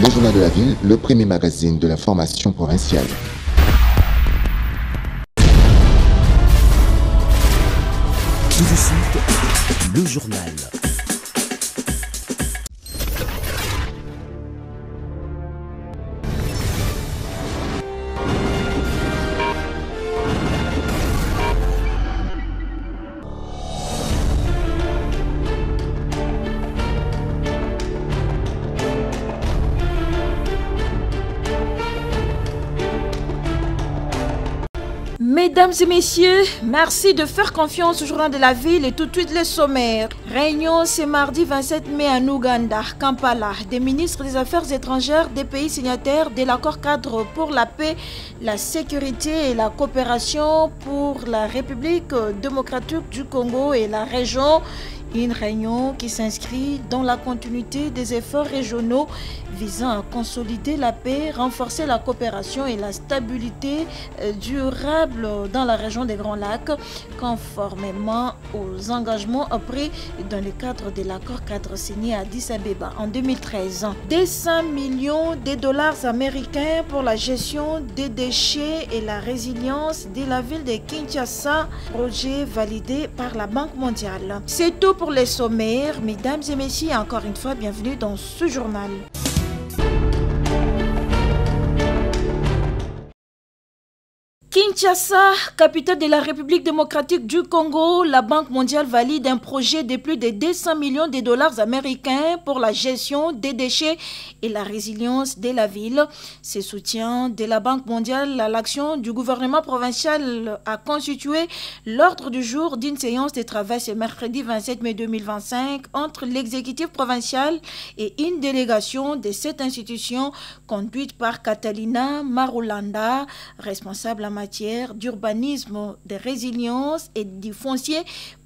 Le Journal de la Ville, le premier magazine de l'information provinciale. Tout de suite, le journal. Mesdames et messieurs, merci de faire confiance au Journal de la Ville et tout de suite les sommaires. Réunion ce mardi 27 mai en Ouganda, Kampala, des ministres des Affaires étrangères des pays signataires de l'accord cadre pour la paix, la sécurité et la coopération pour la République démocratique du Congo et la région. Une réunion qui s'inscrit dans la continuité des efforts régionaux visant à consolider la paix, renforcer la coopération et la stabilité durable dans la région des Grands Lacs, conformément aux engagements pris dans le cadre de l'accord cadre signé à Addis Abeba en 2013. 200 millions de dollars américains pour la gestion des déchets et la résilience de la ville de Kinshasa, projet validé par la Banque mondiale. C'est tout pour les sommaires. Mesdames et messieurs, encore une fois, bienvenue dans ce journal. Kinshasa, capitale de la République démocratique du Congo, la Banque mondiale valide un projet de plus de 200 millions de dollars américains pour la gestion des déchets et la résilience de la ville. Ce soutien de la Banque mondiale à l'action du gouvernement provincial a constitué l'ordre du jour d'une séance de travail ce mercredi 27 mai 2025 entre l'exécutif provincial et une délégation de cette institution conduite par Catalina Marulanda, responsable en matière d'urbanisme, de résilience et du foncier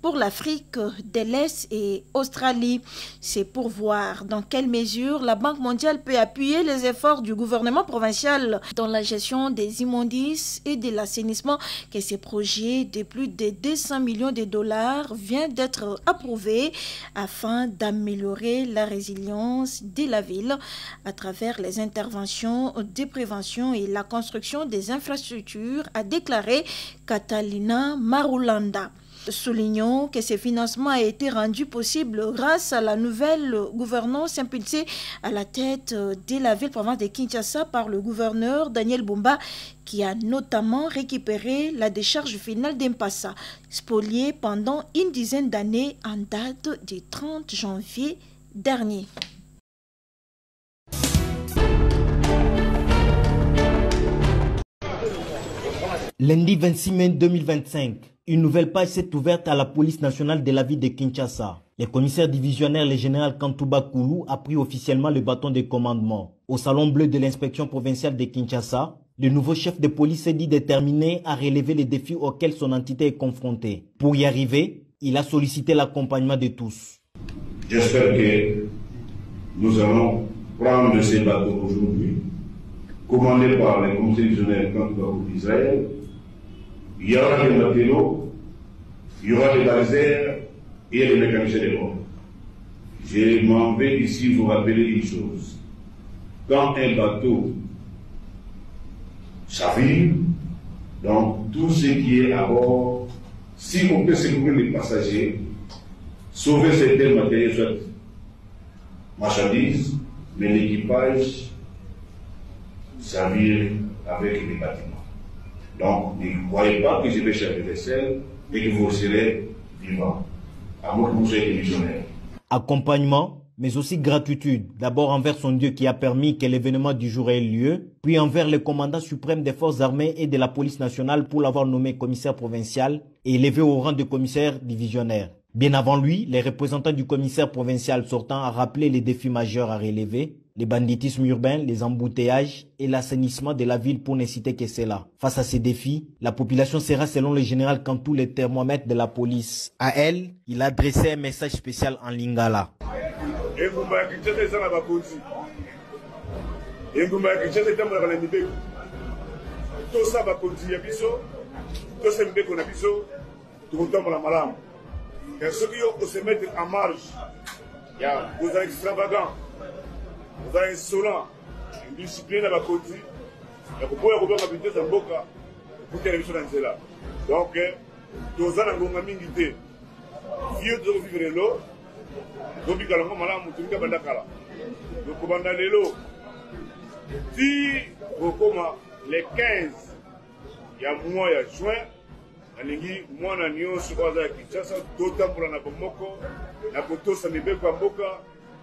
pour l'Afrique de l'Est et Australie. C'est pour voir dans quelle mesure la Banque mondiale peut appuyer les efforts du gouvernement provincial dans la gestion des immondices et de l'assainissement que ce projet de plus de 200 millions de dollars vient d'être approuvé afin d'améliorer la résilience de la ville à travers les interventions de prévention et la construction des infrastructures, a déclaré Catalina Marulanda. Soulignons que ce financement a été rendu possible grâce à la nouvelle gouvernance impulsée à la tête de la ville-province de Kinshasa par le gouverneur Daniel Bumba, qui a notamment récupéré la décharge finale d'Impassa, spoliée pendant une dizaine d'années en date du 30 janvier dernier. Lundi 26 mai 2025, une nouvelle page s'est ouverte à la police nationale de la ville de Kinshasa. Le commissaire divisionnaire, le général Kantouba Koulou, a pris officiellement le bâton de commandement. Au salon bleu de l'inspection provinciale de Kinshasa, le nouveau chef de police s'est dit déterminé à relever les défis auxquels son entité est confrontée. Pour y arriver, il a sollicité l'accompagnement de tous. J'espère que nous allons prendre ces bateaux aujourd'hui, commandés par le commissaire divisionnaire Kantouba d'Israël. Il y aura des matériaux, il y aura des lasers et des mécaniciens de bord. Je m'en vais ici vous rappeler une chose. Quand un bateau chavire, donc tout ce qui est à bord, si on peut secourir les passagers, sauver certains matériels, soit marchandises, mais l'équipage servir avec les bâtiments. Donc, ne croyez pas que je vais chercher des vaisselles et que vous serez vivants, à moins que vous soyez missionnaires. Accompagnement, mais aussi gratitude, d'abord envers son Dieu qui a permis que l'événement du jour ait lieu, puis envers le commandant suprême des forces armées et de la police nationale pour l'avoir nommé commissaire provincial et élevé au rang de commissaire divisionnaire. Bien avant lui, les représentants du commissaire provincial sortant a rappelé les défis majeurs à relever, les banditismes urbains, les embouteillages et l'assainissement de la ville pour ne citer que cela. Face à ces défis, la population sera selon le général Kantou le thermomètre de la police. À elle, il a adressé un message spécial en lingala. Ceux qui ont se mettre en marge, vous êtes extravagants, vous êtes insolents, discipline à la côte, et pour pouvoir avoir un vitesse en boca, pour qu'elle ait une là. Donc, deux ans à Gonga Mingité, vieux de vivre l'eau, donc il y a un moment là, on a bandakala. Donc, on a l'eau. Si, les 15, il y a mois, il y a juin, alingi mwana nyonso kwa za Kinshasa totambola na bomoko na kotosa mibeko ya mboka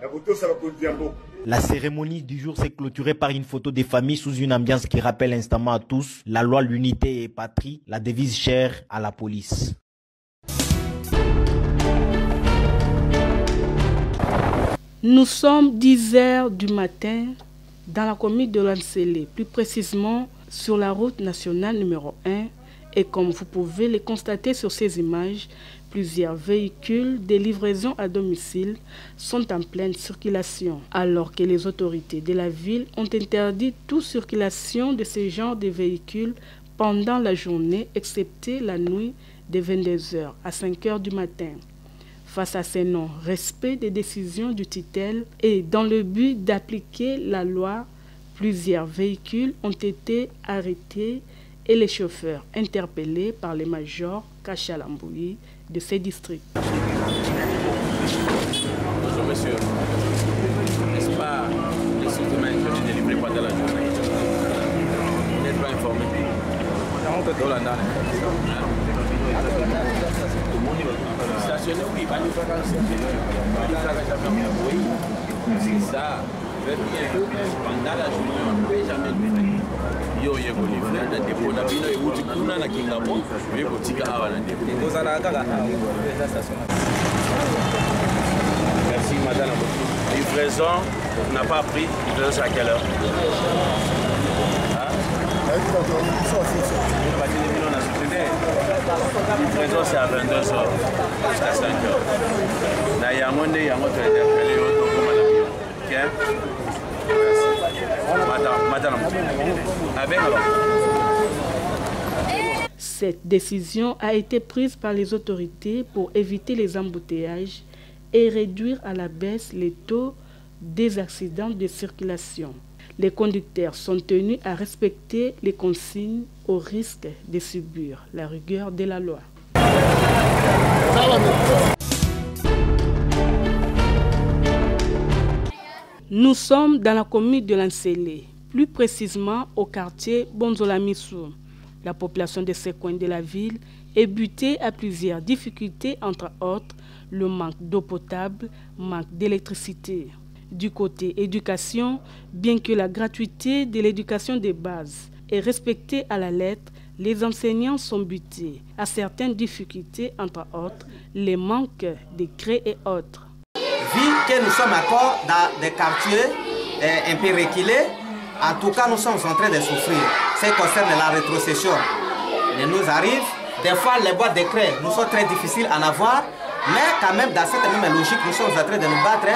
na kotosa bakonzi ya mboka. La cérémonie du jour s'est clôturée par une photo des familles sous une ambiance qui rappelle instamment à tous la loi, l'unité et patrie, la devise chère à la police. Nous sommes 10 h du matin dans la commune de Lansele, plus précisément sur la route nationale numéro 1. Et comme vous pouvez le constater sur ces images, plusieurs véhicules de livraison à domicile sont en pleine circulation, alors que les autorités de la ville ont interdit toute circulation de ce genre de véhicules pendant la journée, excepté la nuit de 22 h à 5 h du matin. Face à ce non-respect des décisions du tutelle et dans le but d'appliquer la loi, plusieurs véhicules ont été arrêtés et les chauffeurs interpellés par les majors Kachalamboui de ces districts. Bonjour monsieur, n'est-ce pas les suppléments que j'ai délivrés pendant la journée? Vous n'êtes pas informé? Stationné, oui, c'est ça. Pendant la journée, on ne peut jamais le faire. Yo yego livrer na dépôt na bino euti kuna na Kingabo ye kotika awa na dépôt kozala kaka merci madame livraison n'a pas pris livraison à quelle heure livraison c'est à 22 h jusqu'à 5 h na yangonde yango to interpellé yo to koma na bio OK. Cette décision a été prise par les autorités pour éviter les embouteillages et réduire à la baisse les taux des accidents de circulation. Les conducteurs sont tenus à respecter les consignes au risque de subir la rigueur de la loi. Nous sommes dans la commune de Lansele, plus précisément au quartier Bonzolamissou. La population de ce coin de la ville est butée à plusieurs difficultés, entre autres le manque d'eau potable, manque d'électricité. Du côté éducation, bien que la gratuité de l'éducation de base est respectée à la lettre, les enseignants sont butés à certaines difficultés, entre autres les manques de craie et autres. Vu que nous sommes encore dans des quartiers un peu reculés, en tout cas nous sommes en train de souffrir. Ce qui concerne la rétrocession, il nous arrive, des fois les boîtes de craie nous sont très difficiles à en avoir, mais quand même dans cette même logique nous sommes en train de nous battre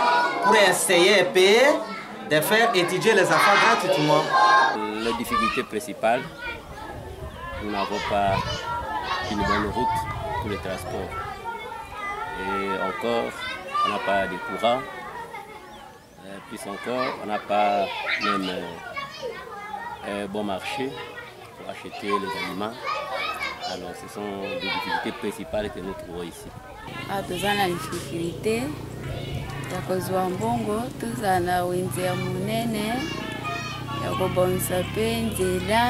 pour essayer de payer, de faire étudier les enfants gratuitement. La difficulté principale, nous n'avons pas une bonne route pour le transport. Et encore, on n'a pas de courant, plus encore, on n'a pas même un bon marché pour acheter les aliments. Alors ce sont des difficultés principales que nous trouvons ici. Nous avons des difficultés, ya mbongo, tuzana wenze ya munene, ya kobonsa pe nzela,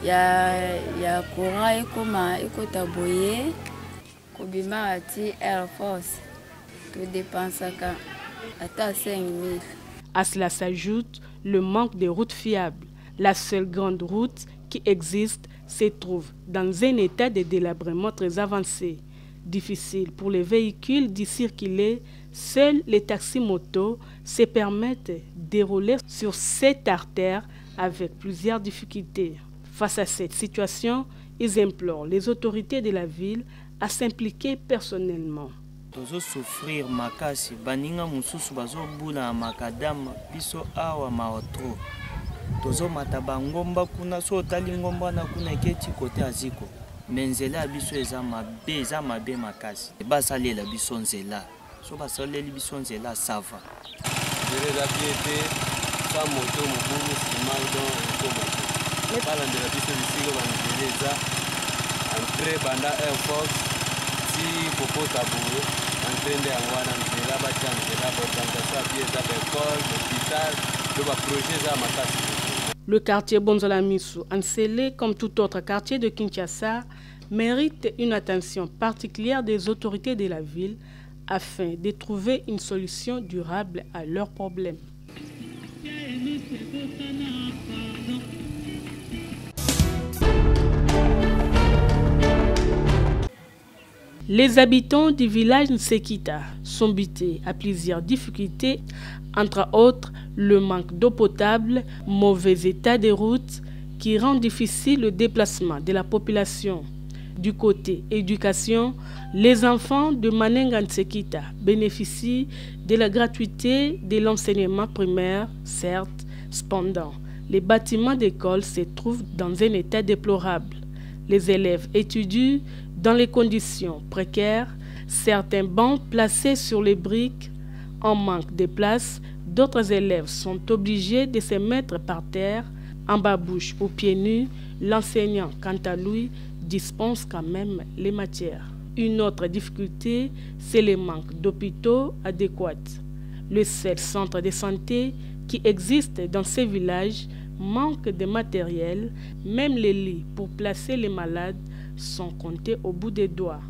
ya courant ekotaboye. Air Force, tout dépense à 5 000. À cela s'ajoute le manque de routes fiables. La seule grande route qui existe se trouve dans un état de délabrement très avancé. Difficile pour les véhicules d'y circuler, seuls les taxis-motos se permettent de rouler sur cette artère avec plusieurs difficultés. Face à cette situation, ils implorent les autorités de la ville à s'impliquer personnellement. Tozo souffrir makasi baninga mususu bazo bula makadam biso awa maotro. Tozo mataba ngomba kuna so tali ngomba na kuna keti kote aziko. Menzela biso eza mabe makasi. Basalela biso nzela. So basalela biso nzela sava. Gérer la piété, sans moto mobulu sima donc ekoma balandela biso bisika banzela eza entre banda Air Force ti popota boye entre nde yango wana nzela batya nzela baorganisation ya bie eza baekole l'hôpital to baprojet eza ya makasi. Le quartier Bonzolamisu, Ansele, comme tout autre quartier de Kinshasa, mérite une attention particulière des autorités de la ville afin de trouver une solution durable à leurs problèmes. Les habitants du village Nsekita sont butés à plusieurs difficultés, entre autres le manque d'eau potable, mauvais état des routes qui rend difficile le déplacement de la population. Du côté éducation, les enfants de Manenga Nsekita bénéficient de la gratuité de l'enseignement primaire, certes. Cependant, les bâtiments d'école se trouvent dans un état déplorable. Les élèves étudient dans les conditions précaires, certains bancs placés sur les briques en manque de place, d'autres élèves sont obligés de se mettre par terre, en babouche ou pieds nus. L'enseignant, quant à lui, dispense quand même les matières. Une autre difficulté, c'est le manque d'hôpitaux adéquats. Le seul centre de santé qui existe dans ces villages manque de matériel, même les lits pour placer les malades sont comptés au bout des doigts.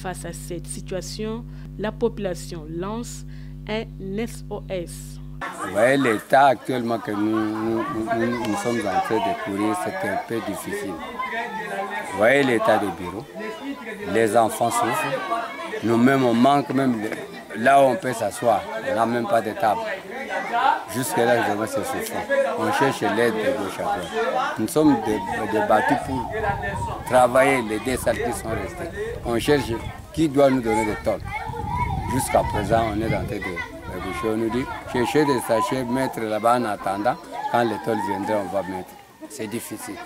Face à cette situation, la population lance un SOS. Vous voyez l'état actuellement que nous sommes en train de courir, c'est un peu difficile. Vous voyez l'état des bureaux, les enfants souffrent, nous-mêmes on manque même là où on peut s'asseoir, on n'a même pas de table. Jusque-là, vraiment, c'est souffrant. On cherche l'aide de gauche à droite. Nous sommes débattus pour travailler les deux salles qui sont restées. On cherche qui doit nous donner des tôles. Jusqu'à présent, on est en train de boucher. On nous dit chercher des sachets, mettre là-bas en attendant. Quand les tôles viendraient, on va mettre. C'est difficile.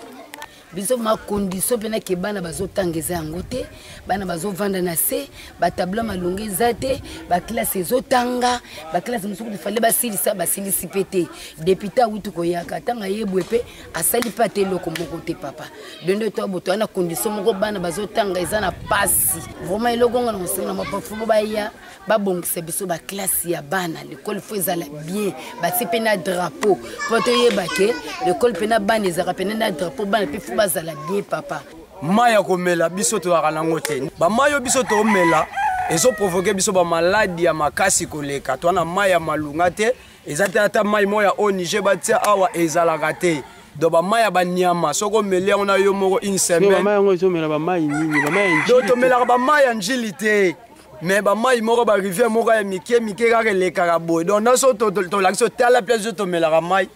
Biso ma condition pena ke bana bazotangeza yango te bana bazovanda na se batabla malonge zate ba classe ezotanga ba classe musuku fallait basilisa basilisi pete depuis ta wutu ko yaka tanga yebwepe asali pate loko moko te papa dende to boto na condition moko bana bazotanga eza na pasi vraiment ilogonga na musinga na pafumo baya babongisa biso ba classe ya bana l'école faut ezala bien ba sepena drapeau poto yebake l'école pena bana ezaka pena na drapeau bana pe bazala bien papa. Maya komela biso to akalango te. Ba mayo biso to mela ezo provoquer biso ba maladie ya makasi koleka. To na maya malunga te, ezate ata mai moya o Niger batia awa ezalaka te. Do ba maya ba nyama soko mele on a yo moko une semaine. Ba maya ngo zo mela ba mai nini, ba maya njili. Do to mela ba maya njili te. Mais ba mai moko ba rivière moko ya mike ka releka ka boy. Donc na so to lakso tala place to mela ba mai.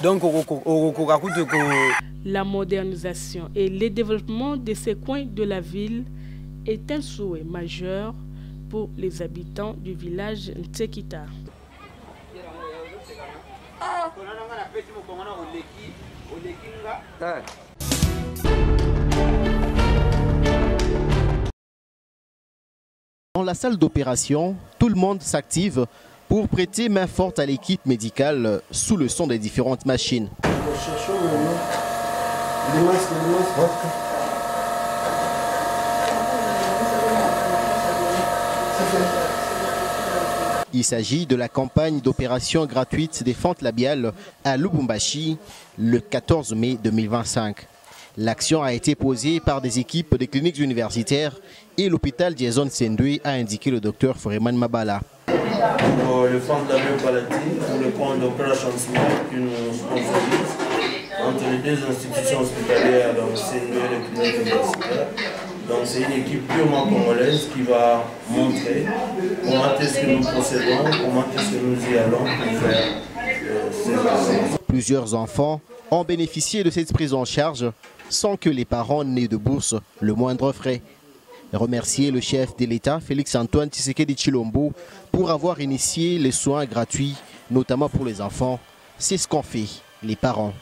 Donc la modernisation et le développement de ces coins de la ville est un souhait majeur pour les habitants du village Nsekita. Dans la salle d'opération, tout le monde s'active pour prêter main forte à l'équipe médicale sous le son des différentes machines. Il s'agit de la campagne d'opération gratuite des fentes labiales à Lubumbashi le 14 mai 2025. L'action a été posée par des équipes des cliniques universitaires et l'hôpital Jason Sendwe, a indiqué le docteur Foreman Mabala. Pour le fente labiale palatine, pour le point d'opération qui nous sponsorise entre les deux institutions hospitalières, donc Sendwe et les cliniques universitaires. Donc c'est une équipe purement congolaise qui va montrer comment est-ce que nous procédons, comment est-ce que nous y allons pour faire ces actions. Plusieurs enfants ont bénéficié de cette prise en charge sans que les parents n'aient de bourse le moindre frais. Remercier le chef de l'État, Félix-Antoine Tshisekedi Tshilombo, pour avoir initié les soins gratuits, notamment pour les enfants. C'est ce qu'ont fait les parents.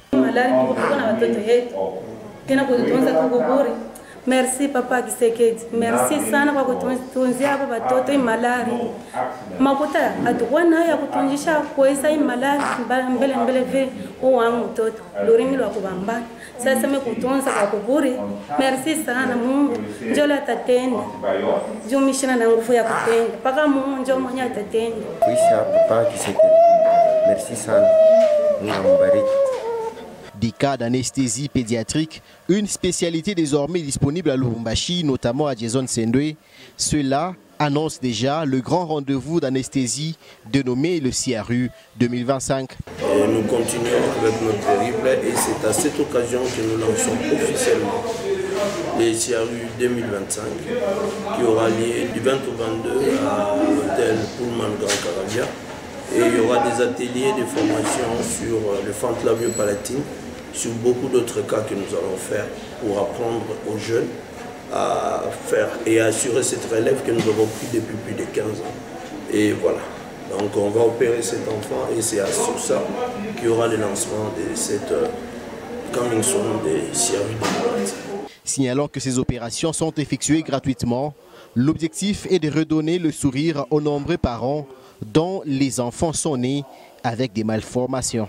Merci Papa Kisekedi. Merci sana kwa kutunzia hapa watoto malari. Makuta atuwana ya kutunjisha kuweza malari mbele vile wangu mtoto. Lorimi lwa kubambana. Sasa kutunza kwa kuburi. Merci sana Mungu. Njoo atatenda. Jumishina na nguvu ya kutenda. Paka Mungu njoo mwenye atatenda. Kuisha Papa Kisekedi. Merci sana. Mungu mbariki. Des cas d'anesthésie pédiatrique, une spécialité désormais disponible à Lubumbashi, notamment à Jason Sendwe. Cela annonce déjà le grand rendez-vous d'anesthésie dénommé le CRU 2025. Et nous continuons avec notre périple et c'est à cette occasion que nous lançons officiellement le CRU 2025 qui aura lieu du 20 au 22 à l'hôtel Pullman Grand Carabia. Et il y aura des ateliers de formation sur le fente labio-palatine, sur beaucoup d'autres cas que nous allons faire pour apprendre aux jeunes à faire et à assurer cette relève que nous avons pris depuis plus de 15 ans. Et voilà. Donc on va opérer cet enfant et c'est sur ça qu'il y aura le lancement de cette coming soon des CRU 2025. Signalant que ces opérations sont effectuées gratuitement, l'objectif est de redonner le sourire aux nombreux parents dont les enfants sont nés avec des malformations.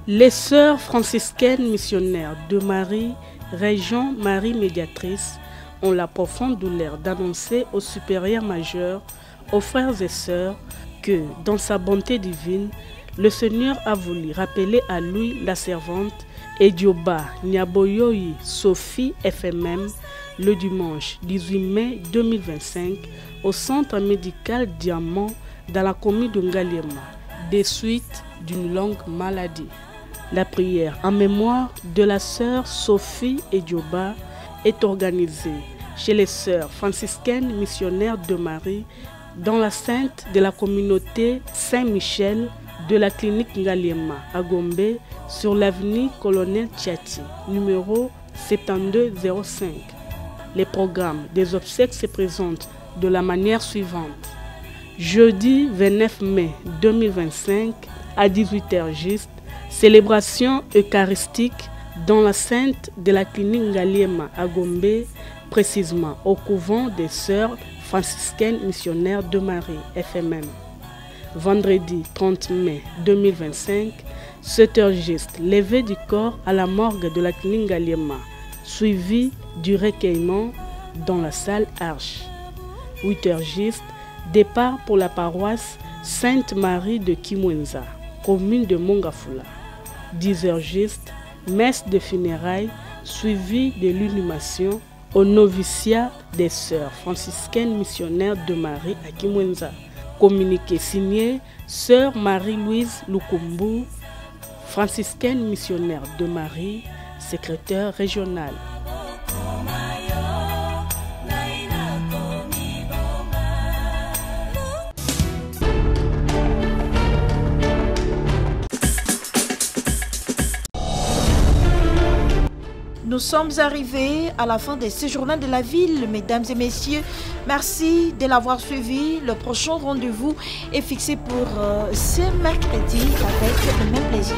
Les sœurs franciscaines missionnaires de Marie, région Marie médiatrice, ont la profonde douleur d'annoncer aux supérieurs majeurs, aux frères et sœurs, que dans sa bonté divine, le Seigneur a voulu rappeler à lui la servante Edioba Nyaboyoyi Sophie FMM le dimanche 18 mai 2025 au centre médical Diamant dans la commune de Ngaliema, des suites d'une longue maladie. La prière en mémoire de la sœur Sophie Edioba est organisée chez les sœurs franciscaines missionnaires de Marie dans la sainte de la communauté Saint-Michel de la clinique Ngaliema à Gombe sur l'avenue Colonel Tchati, numéro 7205. Les programmes des obsèques se présentent de la manière suivante. Jeudi 29 mai 2025 à 18h juste, célébration eucharistique dans la sainte de la clinique Ngaliema à Gombe, précisément au couvent des sœurs franciscaines missionnaires de Marie, FMM. Vendredi 30 mai 2025, 7h juste, levée du corps à la morgue de la clinique Ngaliema, suivi du recueillement dans la salle Arche. 8h juste, départ pour la paroisse Sainte-Marie de Kimwenza, commune de Mongafula. 10h juste, messe de funérailles suivie de l'inhumation au noviciat des sœurs franciscaines missionnaires de Marie à Kimwenza. Communiqué signé Sœur Marie-Louise Lukumbu, franciscaine missionnaire de Marie, secrétaire régionale. Nous sommes arrivés à la fin de ce journal de la ville, mesdames et messieurs. Merci de l'avoir suivi. Le prochain rendez-vous est fixé pour ce mercredi avec le même plaisir.